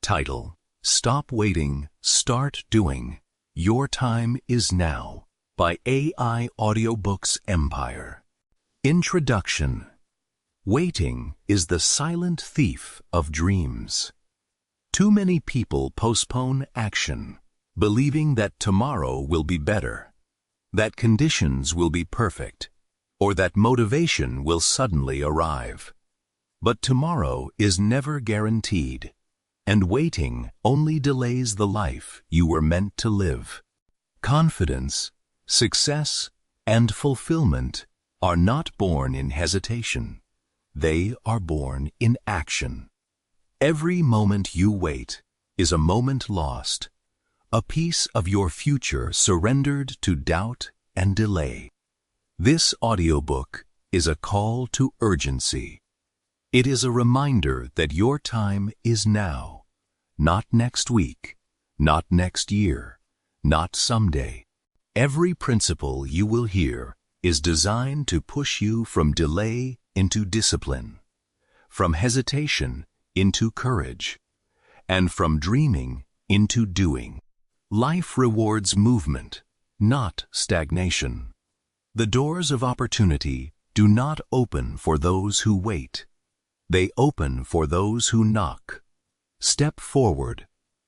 Title: Stop Waiting, Start Doing. Your Time is Now, by AI Audiobooks Empire. Introduction. Waiting is the silent thief of dreams. Too many people postpone action, believing that tomorrow will be better, that conditions will be perfect, or that motivation will suddenly arrive. But tomorrow is never guaranteed, and waiting only delays the life you were meant to live. Confidence, success, and fulfillment are not born in hesitation. They are born in action. Every moment you wait is a moment lost, a piece of your future surrendered to doubt and delay. This audiobook is a call to urgency. It is a reminder that your time is now, not next week, not next year, not someday. Every principle you will hear is designed to push you from delay into discipline, from hesitation into courage, and from dreaming into doing. Life rewards movement, not stagnation. The doors of opportunity do not open for those who wait. They open for those who knock. Step forward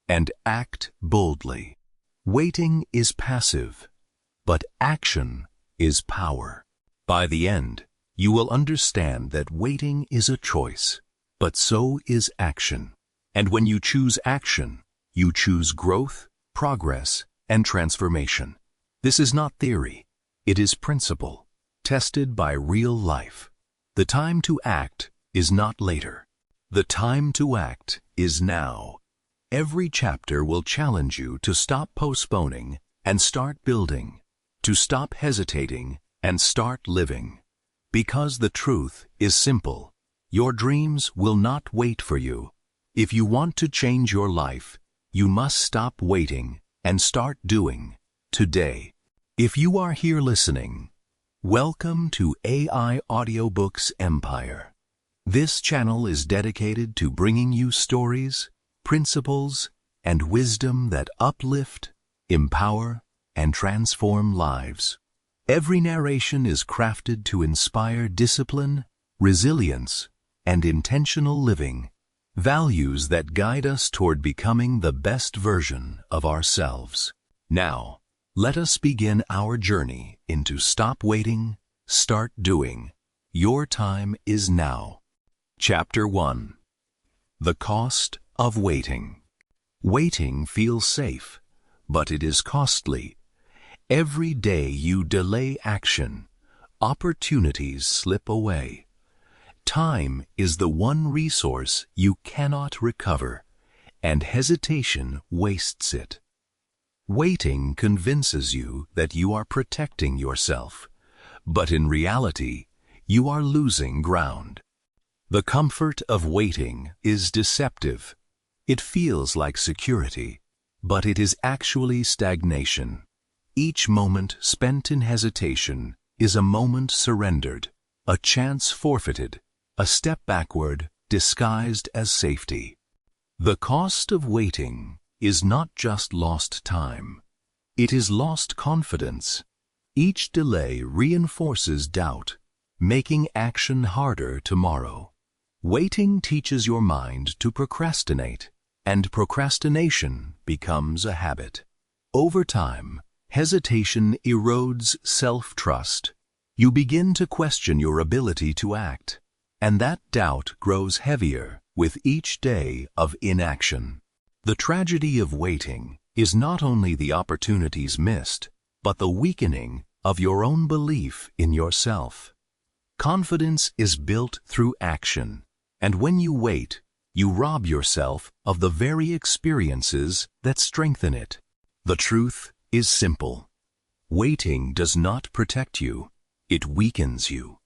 and act boldly. Waiting is passive, but action is power. By the end, you will understand that waiting is a choice, but so is action. And when you choose action, you choose growth, progress, and transformation. This is not theory. It is principle, tested by real life. The time to act is not later. The time to act is now. Every chapter will challenge you to stop postponing and start building, to stop hesitating and start living. Because the truth is simple. Your dreams will not wait for you. If you want to change your life, you must stop waiting and start doing today. If you are here listening, welcome to AI Audiobooks Empire. This channel is dedicated to bringing you stories, principles, and wisdom that uplift, empower, and transform lives. Every narration is crafted to inspire discipline, resilience, and intentional living, values that guide us toward becoming the best version of ourselves. Now, let us begin our journey into Stop Waiting, Start Doing. Your time is now. Chapter 1. The Cost of Waiting. Waiting feels safe, but it is costly. Every day you delay action, opportunities slip away. Time is the one resource you cannot recover, and hesitation wastes it. Waiting convinces you that you are protecting yourself, but in reality, you are losing ground. The comfort of waiting is deceptive. It feels like security, but it is actually stagnation. Each moment spent in hesitation is a moment surrendered, a chance forfeited, a step backward disguised as safety. The cost of waiting is not just lost time. It is lost confidence. Each delay reinforces doubt, making action harder tomorrow. Waiting teaches your mind to procrastinate, and procrastination becomes a habit. Over time, hesitation erodes self-trust. You begin to question your ability to act, and that doubt grows heavier with each day of inaction. The tragedy of waiting is not only the opportunities missed, but the weakening of your own belief in yourself. Confidence is built through action, and when you wait, you rob yourself of the very experiences that strengthen it. The truth is simple. Waiting does not protect you, it weakens you.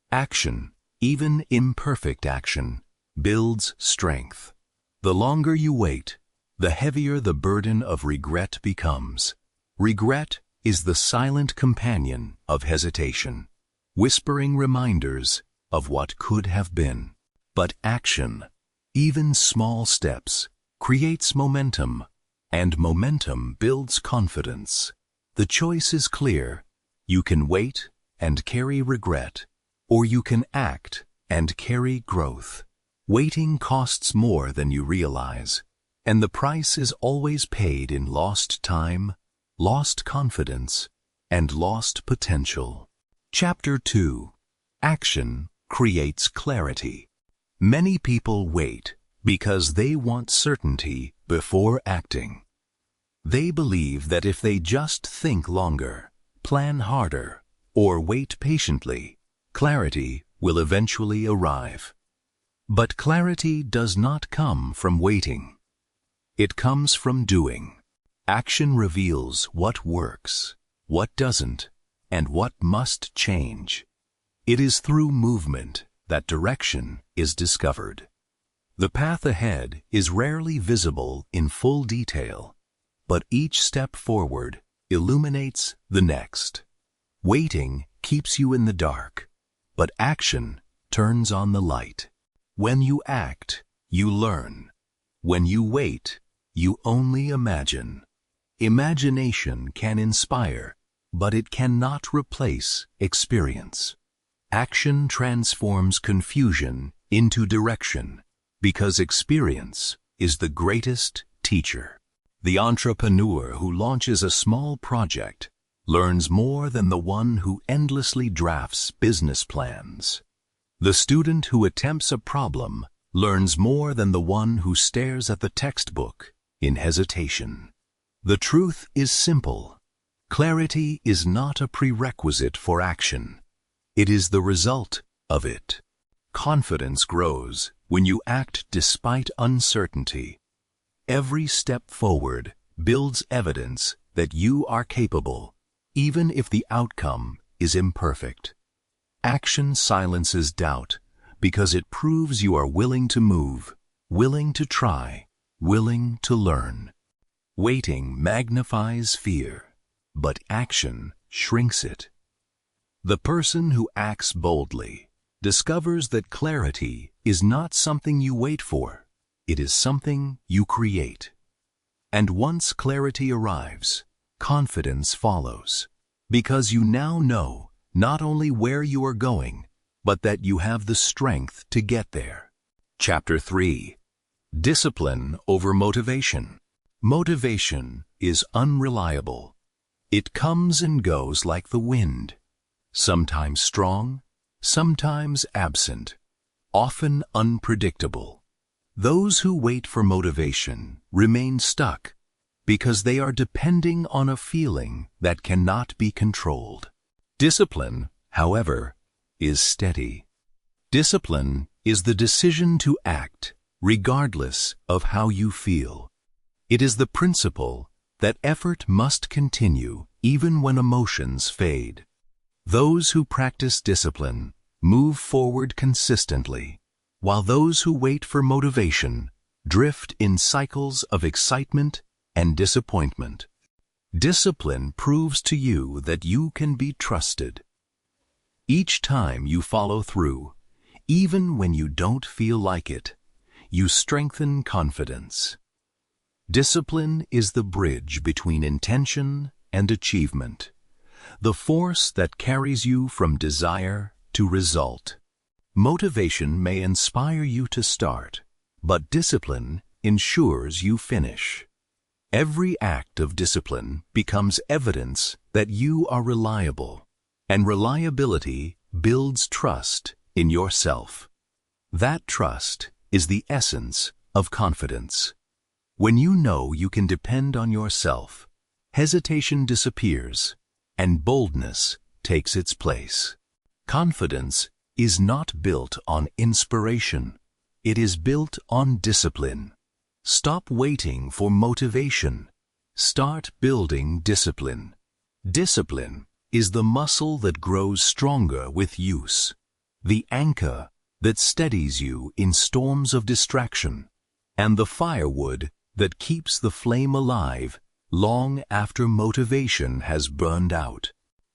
Action, even imperfect action, builds strength. The longer you wait, the heavier the burden of regret becomes. Regret is the silent companion of hesitation, whispering reminders of what could have been. But action, even small steps, creates momentum, and momentum builds confidence. The choice is clear. You can wait and carry regret, or you can act and carry growth. Waiting costs more than you realize, and the price is always paid in lost time, lost confidence, and lost potential. Chapter 2. Action creates clarity. Many people wait because they want certainty before acting. They believe that if they just think longer, plan harder, or wait patiently, clarity will eventually arrive. But clarity does not come from waiting. It comes from doing. Action reveals what works, what doesn't, and what must change. It is through movement that direction is discovered. The path ahead is rarely visible in full detail, but each step forward illuminates the next. Waiting keeps you in the dark, but action turns on the light. When you act, you learn. When you wait, you only imagine. Imagination can inspire, but it cannot replace experience. Action transforms confusion into direction, because experience is the greatest teacher. The entrepreneur who launches a small project learns more than the one who endlessly drafts business plans. The student who attempts a problem learns more than the one who stares at the textbook in hesitation. The truth is simple. Clarity is not a prerequisite for action. It is the result of it. Confidence grows when you act despite uncertainty. Every step forward builds evidence that you are capable, even if the outcome is imperfect. Action silences doubt because it proves you are willing to move, willing to try, willing to learn. Waiting magnifies fear, but action shrinks it. The person who acts boldly discovers that clarity is not something you wait for, it is something you create. And once clarity arrives, confidence follows, because you now know not only where you are going, but that you have the strength to get there. Chapter 3. Discipline over motivation. Motivation is unreliable. It comes and goes like the wind, sometimes strong, sometimes absent, often unpredictable. Those who wait for motivation remain stuck because they are depending on a feeling that cannot be controlled. Discipline, however, is steady. Discipline is the decision to act regardless of how you feel. It is the principle that effort must continue even when emotions fade. Those who practice discipline move forward consistently, while those who wait for motivation drift in cycles of excitement and disappointment. Discipline proves to you that you can be trusted. Each time you follow through, even when you don't feel like it, you strengthen confidence. Discipline is the bridge between intention and achievement, the force that carries you from desire to result. Motivation may inspire you to start, but discipline ensures you finish. Every act of discipline becomes evidence that you are reliable, and reliability builds trust in yourself. That trust is the essence of confidence. When you know you can depend on yourself, hesitation disappears, and boldness takes its place. Confidence is not built on inspiration. It is built on discipline. Stop waiting for motivation. Start building discipline. Discipline is the muscle that grows stronger with use, the anchor that steadies you in storms of distraction, and the firewood that keeps the flame alive long after motivation has burned out.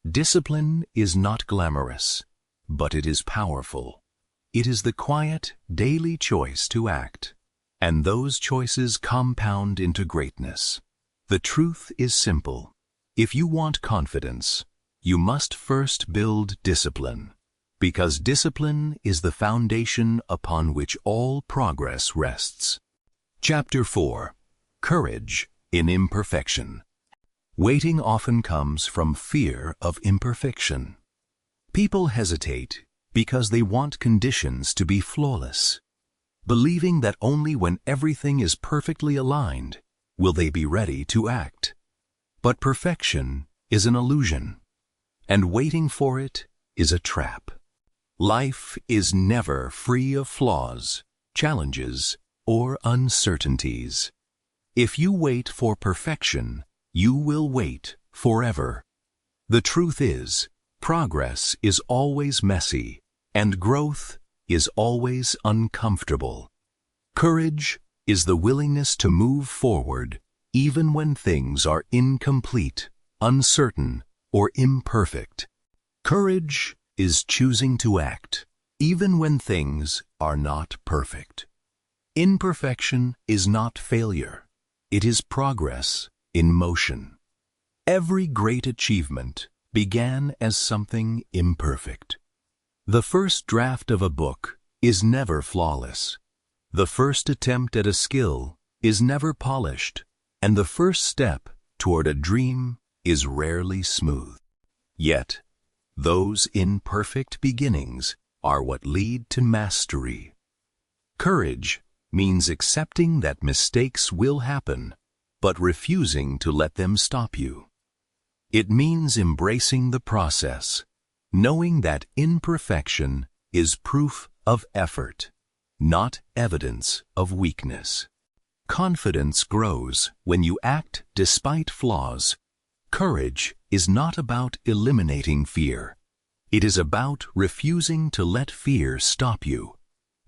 Discipline is not glamorous, but it is powerful. It is the quiet, daily choice to act, and those choices compound into greatness. The truth is simple. If you want confidence, you must first build discipline, because discipline is the foundation upon which all progress rests. Chapter 4. Courage in Imperfection. Waiting often comes from fear of imperfection. People hesitate because they want conditions to be flawless, believing that only when everything is perfectly aligned will they be ready to act. But perfection is an illusion, and waiting for it is a trap. Life is never free of flaws, challenges, or uncertainties. If you wait for perfection, you will wait forever. The truth is, progress is always messy, and growth is always uncomfortable. Courage is the willingness to move forward even when things are incomplete, uncertain, or imperfect. Courage is choosing to act even when things are not perfect. Imperfection is not failure. It is progress in motion. Every great achievement began as something imperfect. The first draft of a book is never flawless. The first attempt at a skill is never polished, and the first step toward a dream is rarely smooth. Yet, those imperfect beginnings are what lead to mastery. Courage means accepting that mistakes will happen, but refusing to let them stop you. It means embracing the process, knowing that imperfection is proof of effort, not evidence of weakness. Confidence grows when you act despite flaws. Courage is not about eliminating fear. It is about refusing to let fear stop you.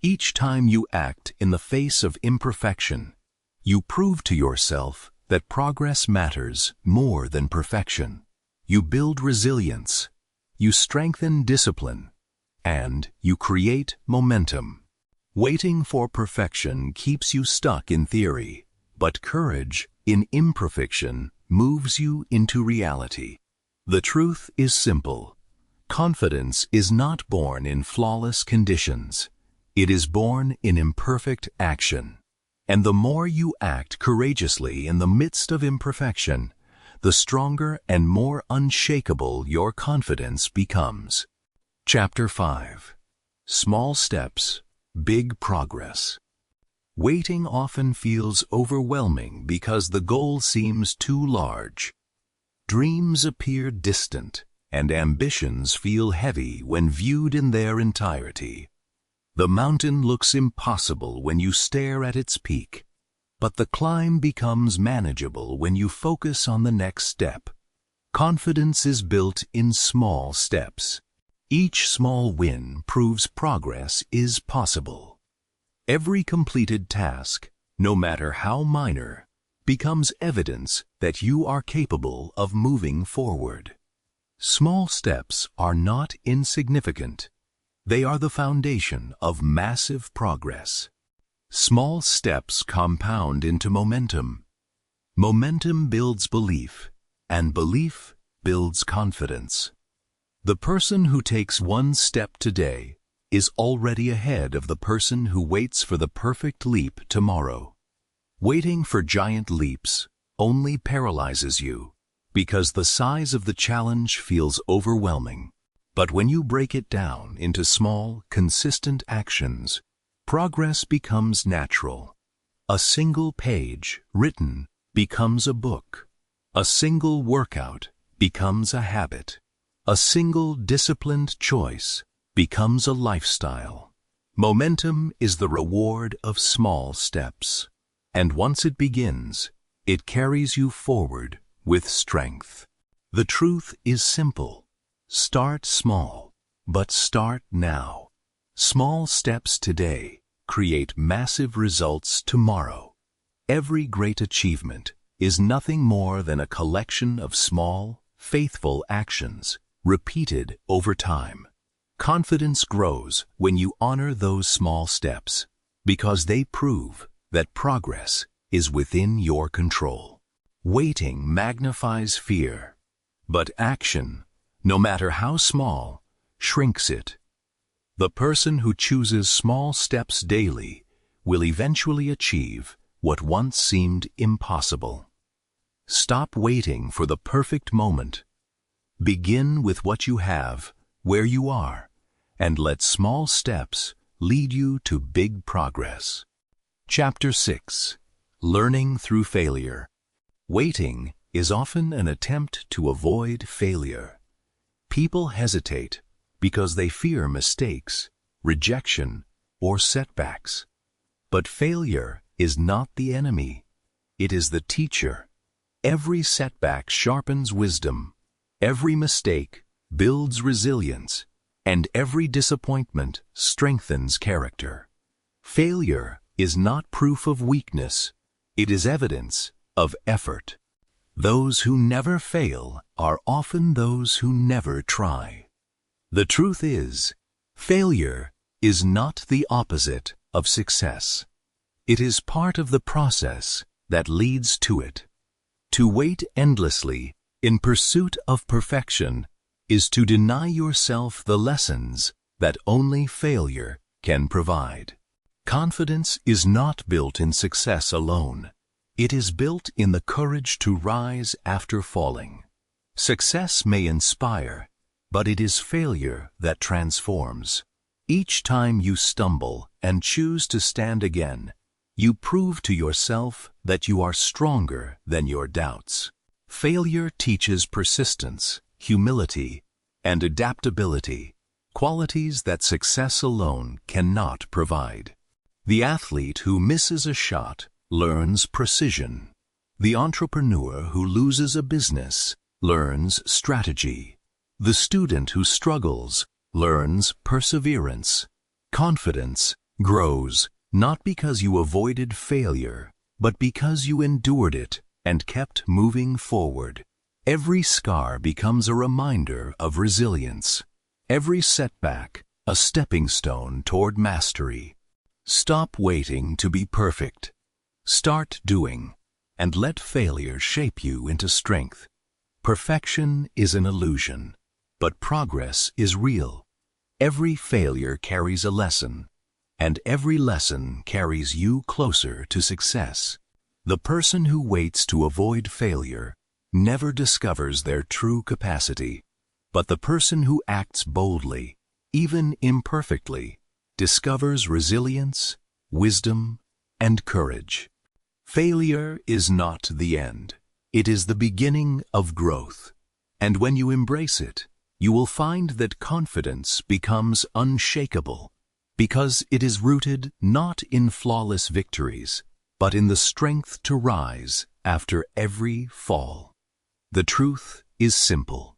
Each time you act in the face of imperfection, you prove to yourself that progress matters more than perfection. You build resilience, you strengthen discipline, and you create momentum. Waiting for perfection keeps you stuck in theory, but courage in imperfection moves you into reality. The truth is simple. Confidence is not born in flawless conditions. It is born in imperfect action. And the more you act courageously in the midst of imperfection, the stronger and more unshakable your confidence becomes. Chapter 5. Small Steps, Big Progress. Waiting often feels overwhelming because the goal seems too large. Dreams appear distant, and ambitions feel heavy when viewed in their entirety. The mountain looks impossible when you stare at its peak, but the climb becomes manageable when you focus on the next step. Confidence is built in small steps. Each small win proves progress is possible. Every completed task, no matter how minor, becomes evidence that you are capable of moving forward. Small steps are not insignificant. They are the foundation of massive progress. Small steps compound into momentum. Momentum builds belief, and belief builds confidence. The person who takes one step today is already ahead of the person who waits for the perfect leap tomorrow. Waiting for giant leaps only paralyzes you because the size of the challenge feels overwhelming. But when you break it down into small, consistent actions, progress becomes natural. A single page written becomes a book. A single workout becomes a habit. A single disciplined choice becomes a lifestyle. Momentum is the reward of small steps, and once it begins, it carries you forward with strength. The truth is simple. Start small, but start now. Small steps today create massive results tomorrow. Every great achievement is nothing more than a collection of small, faithful actions repeated over time. Confidence grows when you honor those small steps because they prove that progress is within your control. Waiting magnifies fear, but action, no matter how small, shrinks it. The person who chooses small steps daily will eventually achieve what once seemed impossible. Stop waiting for the perfect moment. Begin with what you have, where you are, and let small steps lead you to big progress. Chapter 6. Learning through failure. Waiting is often an attempt to avoid failure. People hesitate because they fear mistakes, rejection, or setbacks. But failure is not the enemy. It is the teacher. Every setback sharpens wisdom. Every mistake builds resilience, and every disappointment strengthens character. Failure is not proof of weakness. It is evidence of effort. Those who never fail are often those who never try. The truth is, failure is not the opposite of success. It is part of the process that leads to it. To wait endlessly in pursuit of perfection is to deny yourself the lessons that only failure can provide. Confidence is not built in success alone. It is built in the courage to rise after falling. Success may inspire, but it is failure that transforms. Each time you stumble and choose to stand again, you prove to yourself that you are stronger than your doubts. Failure teaches persistence, humility, and adaptability, qualities that success alone cannot provide. The athlete who misses a shot learns precision. The entrepreneur who loses a business learns strategy. The student who struggles learns perseverance. Confidence grows not because you avoided failure, but because you endured it and kept moving forward. Every scar becomes a reminder of resilience. Every setback, a stepping stone toward mastery. Stop waiting to be perfect. Start doing, and let failure shape you into strength. Perfection is an illusion, but progress is real. Every failure carries a lesson, and every lesson carries you closer to success. The person who waits to avoid failure never discovers their true capacity, but the person who acts boldly, even imperfectly, discovers resilience, wisdom, and courage. Failure is not the end. It is the beginning of growth. And when you embrace it, you will find that confidence becomes unshakable, because it is rooted not in flawless victories, but in the strength to rise after every fall. The truth is simple.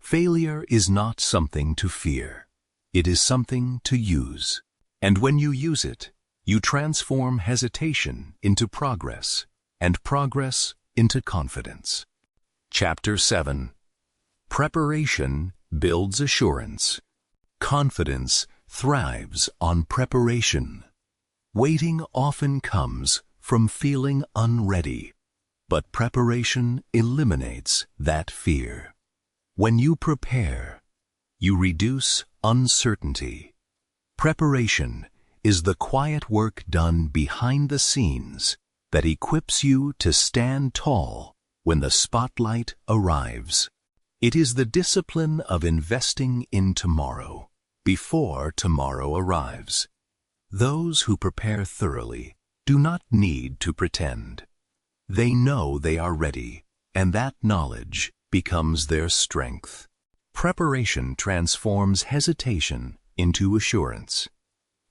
Failure is not something to fear. It is something to use. And when you use it, you transform hesitation into progress, and progress into confidence. Chapter 7. Preparation builds assurance. Confidence thrives on preparation. Waiting often comes from feeling unready, but preparation eliminates that fear. When you prepare, you reduce uncertainty. Preparation is the quiet work done behind the scenes that equips you to stand tall when the spotlight arrives. It is the discipline of investing in tomorrow before tomorrow arrives. Those who prepare thoroughly do not need to pretend. They know they are ready, and that knowledge becomes their strength. Preparation transforms hesitation into assurance.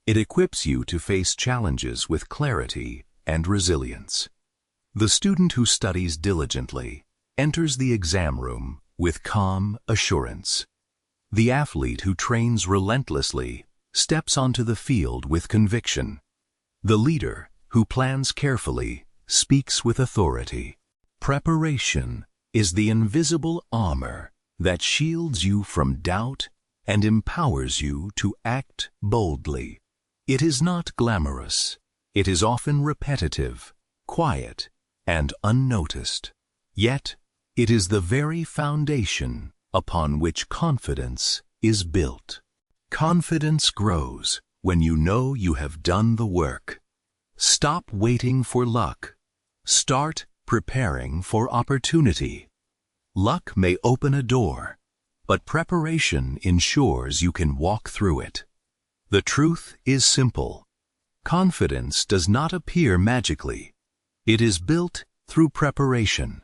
It equips you to face challenges with clarity and resilience. The student who studies diligently enters the exam room with calm assurance. The athlete who trains relentlessly steps onto the field with conviction. The leader who plans carefully speaks with authority. Preparation is the invisible armor that shields you from doubt and empowers you to act boldly. It is not glamorous, It is often repetitive, quiet, and unnoticed. Yet, it is the very foundation upon which confidence is built. Confidence grows when you know you have done the work. Stop waiting for luck. Start preparing for opportunity. Luck may open a door, but preparation ensures you can walk through it. The truth is simple. Confidence does not appear magically. It is built through preparation.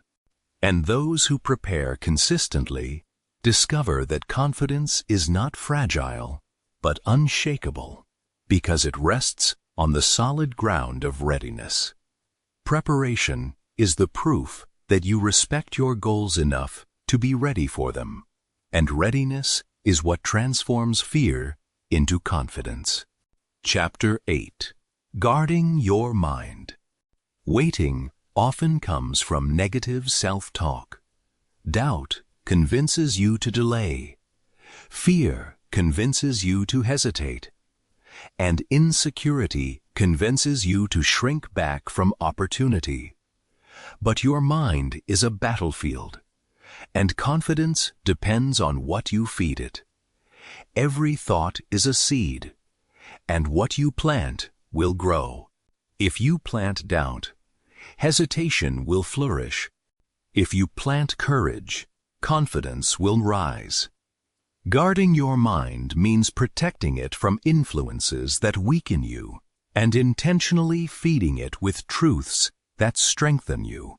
And those who prepare consistently discover that confidence is not fragile, but unshakable, because it rests on the solid ground of readiness. Preparation is the proof that you respect your goals enough to be ready for them, and readiness is what transforms fear into confidence. Chapter 8. Guarding your mind. Waiting often comes from negative self-talk. Doubt convinces you to delay. Fear convinces you to hesitate. And insecurity convinces you to shrink back from opportunity. But your mind is a battlefield, and confidence depends on what you feed it. Every thought is a seed, and what you plant will grow. If you plant doubt, hesitation will flourish. If you plant courage, confidence will rise. Guarding your mind means protecting it from influences that weaken you and intentionally feeding it with truths that strengthen you.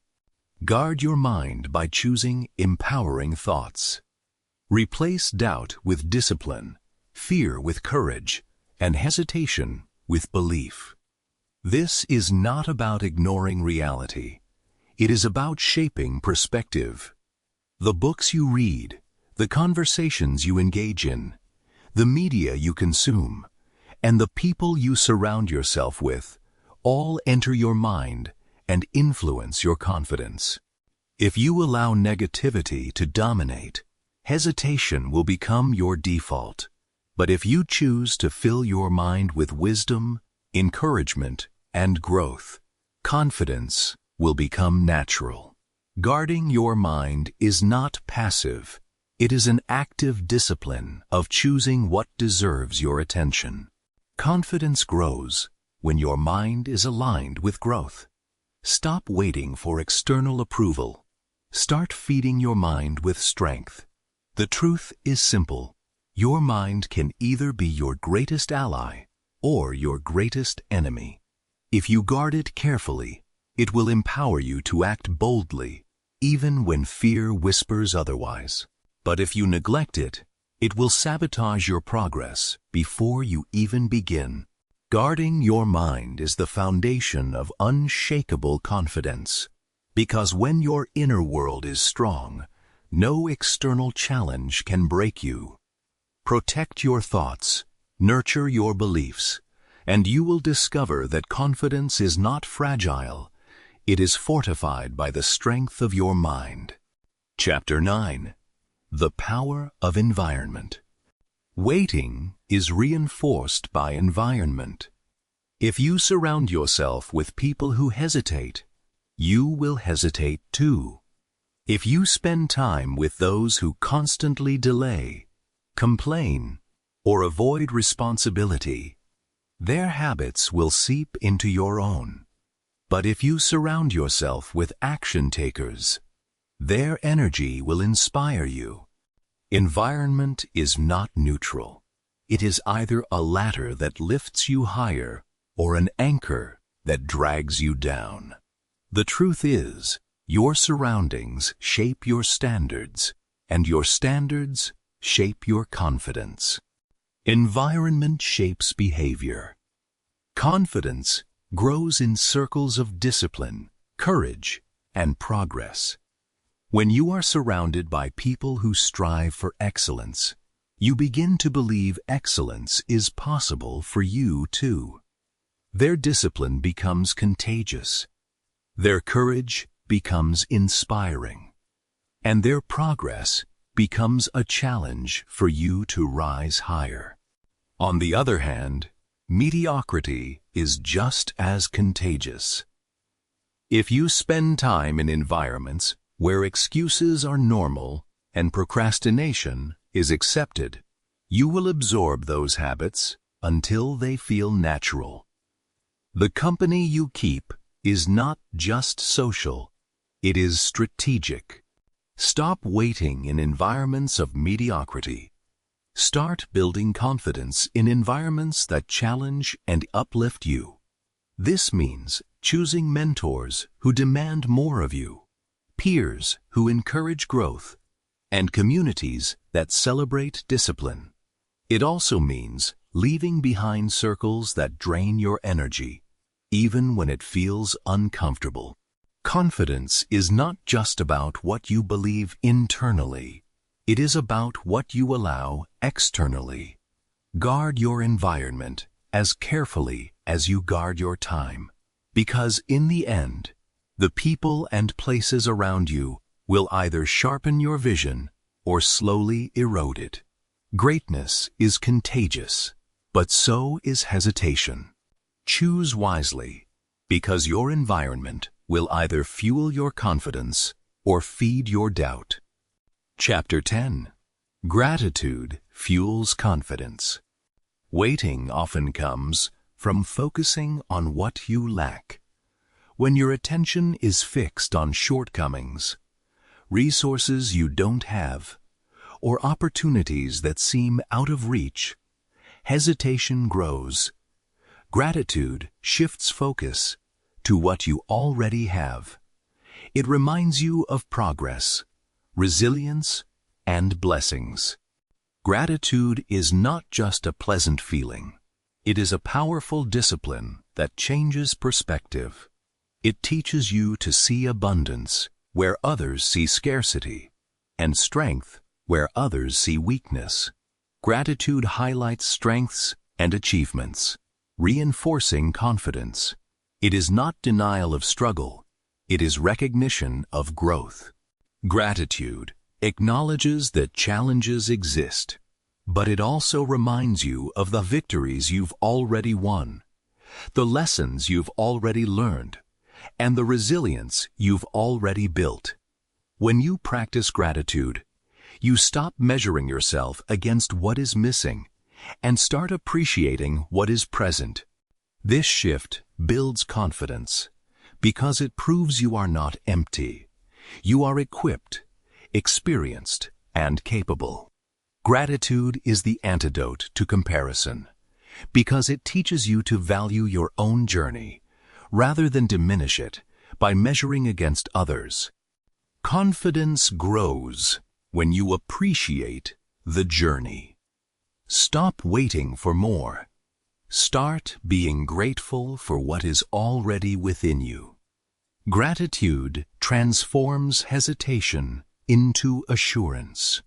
Guard your mind by choosing empowering thoughts. Replace doubt with discipline, fear with courage, and hesitation with belief. This is not about ignoring reality. It is about shaping perspective. The books you read, the conversations you engage in, the media you consume, and the people you surround yourself with all enter your mind and influence your confidence. If you allow negativity to dominate, hesitation will become your default. But if you choose to fill your mind with wisdom, encouragement, and growth, confidence will become natural. Guarding your mind is not passive. It is an active discipline of choosing what deserves your attention. Confidence grows when your mind is aligned with growth. Stop waiting for external approval. Start feeding your mind with strength. The truth is simple. Your mind can either be your greatest ally or your greatest enemy. If you guard it carefully, it will empower you to act boldly, even when fear whispers otherwise. But if you neglect it, it will sabotage your progress before you even begin. Guarding your mind is the foundation of unshakable confidence, because when your inner world is strong, no external challenge can break you. Protect your thoughts, nurture your beliefs, and you will discover that confidence is not fragile. It is fortified by the strength of your mind. Chapter 9. The Power of Environment. Waiting is reinforced by environment. If you surround yourself with people who hesitate, you will hesitate too. If you spend time with those who constantly delay, complain, or avoid responsibility, their habits will seep into your own. But if you surround yourself with action takers, their energy will inspire you. Environment is not neutral. It is either a ladder that lifts you higher or an anchor that drags you down. The truth is, your surroundings shape your standards, and your standards shape your confidence. Environment shapes behavior. Confidence grows in circles of discipline, courage, and progress. When you are surrounded by people who strive for excellence, you begin to believe excellence is possible for you too. Their discipline becomes contagious. Their courage becomes inspiring. And their progress becomes a challenge for you to rise higher. On the other hand, mediocrity is just as contagious. If you spend time in environments where excuses are normal and procrastination is accepted, you will absorb those habits until they feel natural. The company you keep is not just social, it is strategic. Stop waiting in environments of mediocrity. Start building confidence in environments that challenge and uplift you. This means choosing mentors who demand more of you, peers who encourage growth, and communities that celebrate discipline. It also means leaving behind circles that drain your energy, even when it feels uncomfortable. Confidence is not just about what you believe internally. It is about what you allow externally. Guard your environment as carefully as you guard your time, because in the end, the people and places around you will either sharpen your vision or slowly erode it. Greatness is contagious, but so is hesitation. Choose wisely, because your environment will either fuel your confidence or feed your doubt. Chapter 10. Gratitude fuels confidence. Waiting often comes from focusing on what you lack. When your attention is fixed on shortcomings, resources you don't have, or opportunities that seem out of reach, hesitation grows. Gratitude shifts focus to what you already have. It reminds you of progress, resilience, and blessings. Gratitude is not just a pleasant feeling. It is a powerful discipline that changes perspective. It teaches you to see abundance where others see scarcity, and strength where others see weakness. Gratitude highlights strengths and achievements, reinforcing confidence. It is not denial of struggle, it is recognition of growth. Gratitude acknowledges that challenges exist, but it also reminds you of the victories you've already won, the lessons you've already learned, and the resilience you've already built. When you practice gratitude, you stop measuring yourself against what is missing and start appreciating what is present. This shift builds confidence because it proves you are not empty. You are equipped, experienced, and capable. Gratitude is the antidote to comparison because it teaches you to value your own journey rather than diminish it by measuring against others. Confidence grows when you appreciate the journey. Stop waiting for more. Start being grateful for what is already within you. Gratitude transforms hesitation into assurance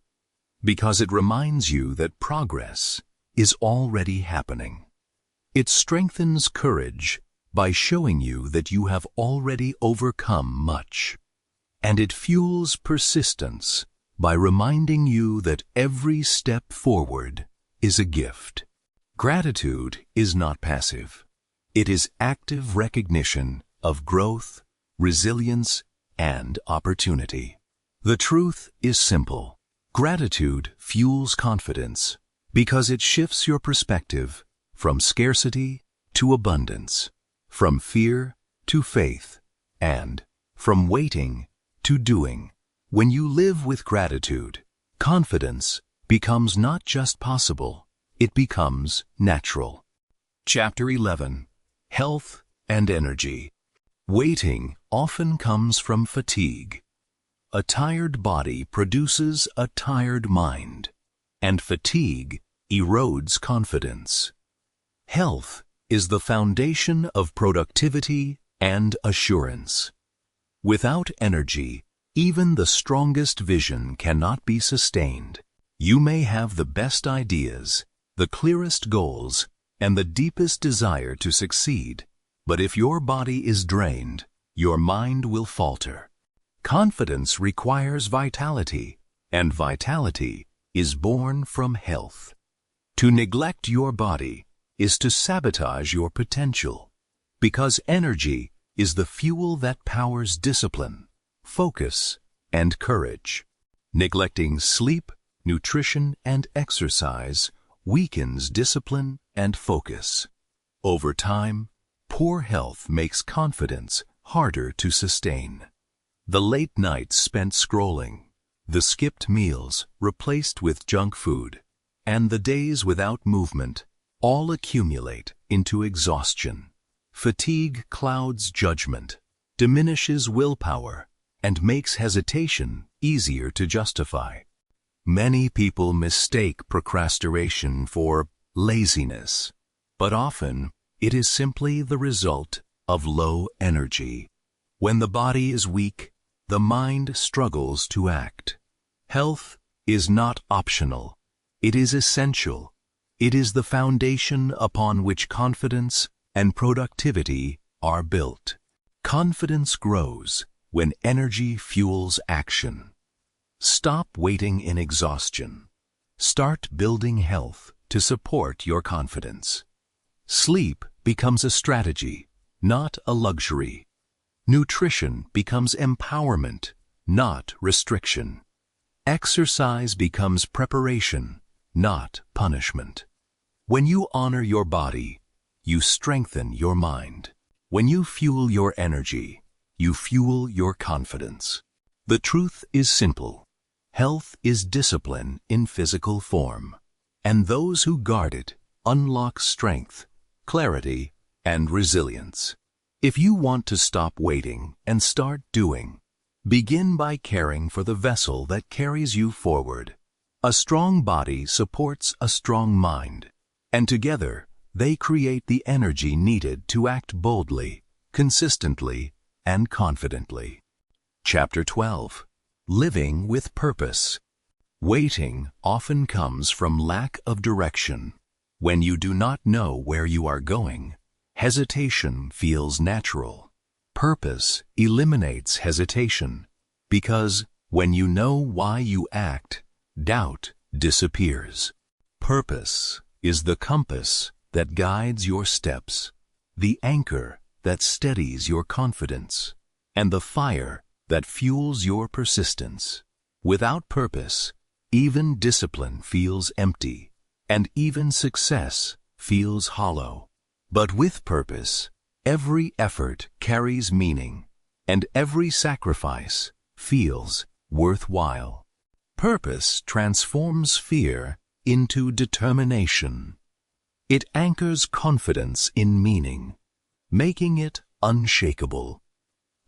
because it reminds you that progress is already happening. It strengthens courage by showing you that you have already overcome much. And it fuels persistence by reminding you that every step forward is a gift. Gratitude is not passive. It is active recognition of growth, resilience, and opportunity. The truth is simple. Gratitude fuels confidence because it shifts your perspective from scarcity to abundance, from fear to faith, and from waiting to doing. When you live with gratitude, confidence becomes not just possible, it becomes natural. Chapter 11. Health and Energy. Waiting often comes from fatigue. A tired body produces a tired mind, and fatigue erodes confidence. Health is the foundation of productivity and assurance. Without energy, even the strongest vision cannot be sustained. You may have the best ideas, the clearest goals, and the deepest desire to succeed, but if your body is drained, your mind will falter. Confidence requires vitality, and vitality is born from health. To neglect your body is to sabotage your potential, because energy is the fuel that powers discipline, focus, and courage. Neglecting sleep, nutrition, and exercise weakens discipline and focus. Over time, poor health makes confidence harder to sustain. The late nights spent scrolling, the skipped meals replaced with junk food, and the days without movement all accumulate into exhaustion. Fatigue clouds judgment, diminishes willpower, and makes hesitation easier to justify. Many people mistake procrastination for laziness, but often it is simply the result of low energy. When the body is weak, the mind struggles to act. Health is not optional. It is essential. It is the foundation upon which confidence and productivity are built. Confidence grows when energy fuels action. Stop waiting in exhaustion. Start building health to support your confidence. Sleep becomes a strategy, not a luxury. Nutrition becomes empowerment, not restriction. Exercise becomes preparation, not punishment. When you honor your body, you strengthen your mind. When you fuel your energy, you fuel your confidence. The truth is simple. Health is discipline in physical form, and those who guard it unlock strength, clarity, and resilience. If you want to stop waiting and start doing, begin by caring for the vessel that carries you forward. A strong body supports a strong mind, and together they create the energy needed to act boldly, consistently, and confidently. Chapter 12. Living with Purpose. Waiting often comes from lack of direction. When you do not know where you are going, hesitation feels natural. Purpose eliminates hesitation, because when you know why you act, doubt disappears. Purpose is the compass that guides your steps, the anchor that steadies your confidence, and the fire that fuels your persistence. Without purpose, even discipline feels empty, and even success feels hollow. But with purpose, every effort carries meaning, and every sacrifice feels worthwhile. Purpose transforms fear into determination. It anchors confidence in meaning, making it unshakable.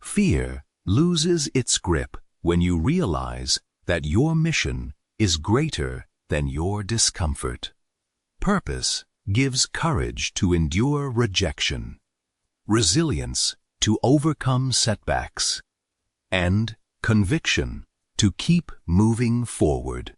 Fear loses its grip when you realize that your mission is greater than your discomfort. Purpose gives courage to endure rejection, resilience to overcome setbacks, and conviction to keep moving forward.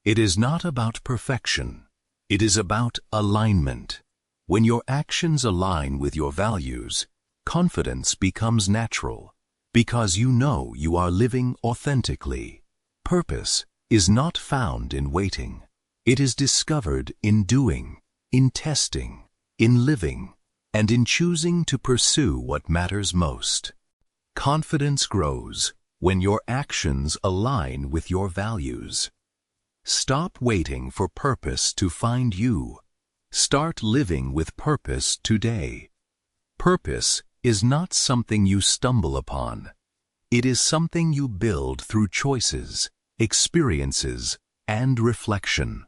It is not about perfection. It is about alignment. When your actions align with your values, confidence becomes natural, because you know you are living authentically. Purpose is not found in waiting. It is discovered in doing, in testing, in living, and in choosing to pursue what matters most. Confidence grows when your actions align with your values. Stop waiting for purpose to find you. Start living with purpose today. Purpose is not something you stumble upon. It is something you build through choices, experiences, and reflection.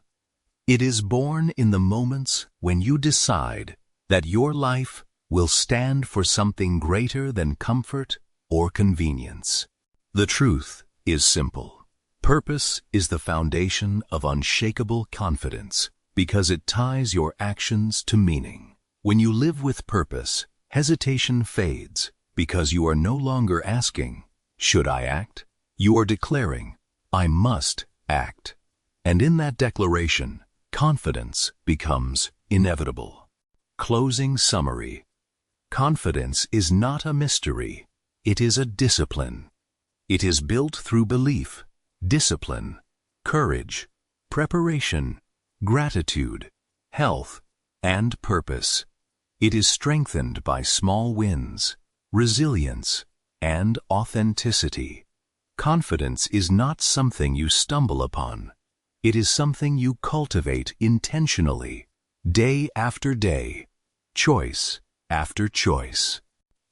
It is born in the moments when you decide that your life will stand for something greater than comfort or convenience. The truth is simple. Purpose is the foundation of unshakable confidence because it ties your actions to meaning. When you live with purpose, hesitation fades because you are no longer asking, "Should I act?" You are declaring, "I must act." And in that declaration, confidence becomes inevitable. Closing summary. Confidence is not a mystery. It is a discipline. It is built through belief, discipline, courage, preparation, gratitude, health, and purpose. It is strengthened by small wins, resilience, and authenticity. Confidence is not something you stumble upon. It is something you cultivate intentionally, day after day, choice after choice.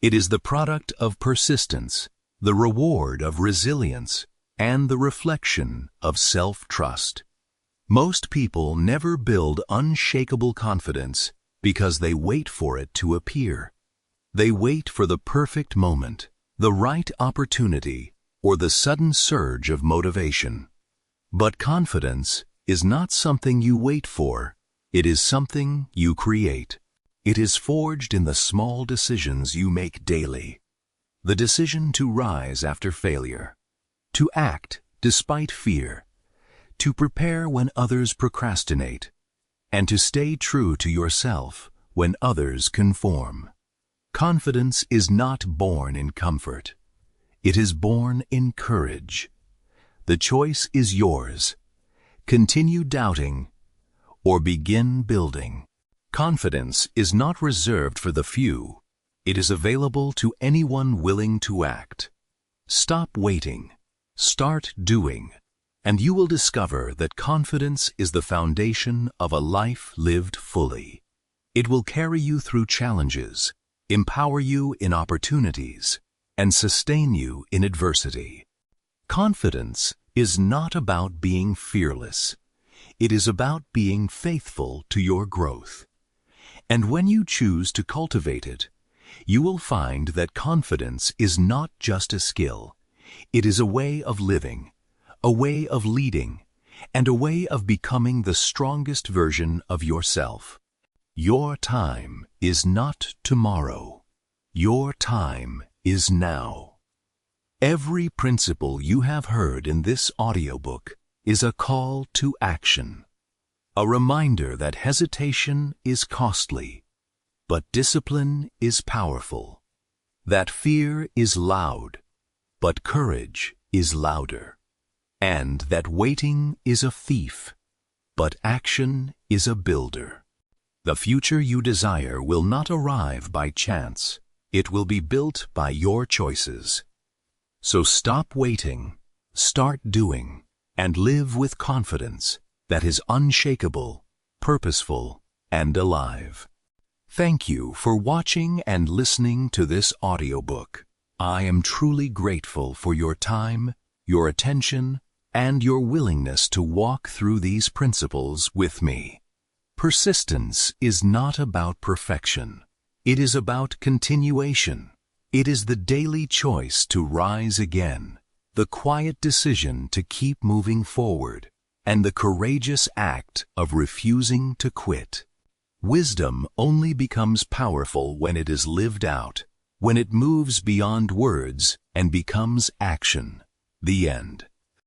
It is the product of persistence, the reward of resilience, and the reflection of self-trust. Most people never build unshakable confidence because they wait for it to appear. They wait for the perfect moment, the right opportunity, or the sudden surge of motivation. But confidence is not something you wait for. It is something you create. It is forged in the small decisions you make daily. The decision to rise after failure, to act despite fear, to prepare when others procrastinate, and to stay true to yourself when others conform. Confidence is not born in comfort. It is born in courage. The choice is yours. Continue doubting or begin building. Confidence is not reserved for the few. It is available to anyone willing to act. Stop waiting. Start doing. And you will discover that confidence is the foundation of a life lived fully. It will carry you through challenges, empower you in opportunities, and sustain you in adversity. Confidence is not about being fearless. It is about being faithful to your growth. And when you choose to cultivate it, you will find that confidence is not just a skill. It is a way of living, a way of leading, and a way of becoming the strongest version of yourself. Your time is not tomorrow. Your time is now. Every principle you have heard in this audiobook is a call to action, a reminder that hesitation is costly, but discipline is powerful, that fear is loud, but courage is louder, and that waiting is a thief, but action is a builder. The future you desire will not arrive by chance. It will be built by your choices. So stop waiting, start doing, and live with confidence that is unshakable, purposeful, and alive. Thank you for watching and listening to this audiobook. I am truly grateful for your time, your attention, and your willingness to walk through these principles with me. Persistence is not about perfection. It is about continuation. It is the daily choice to rise again, the quiet decision to keep moving forward, and the courageous act of refusing to quit. Wisdom only becomes powerful when it is lived out, when it moves beyond words and becomes action. The end.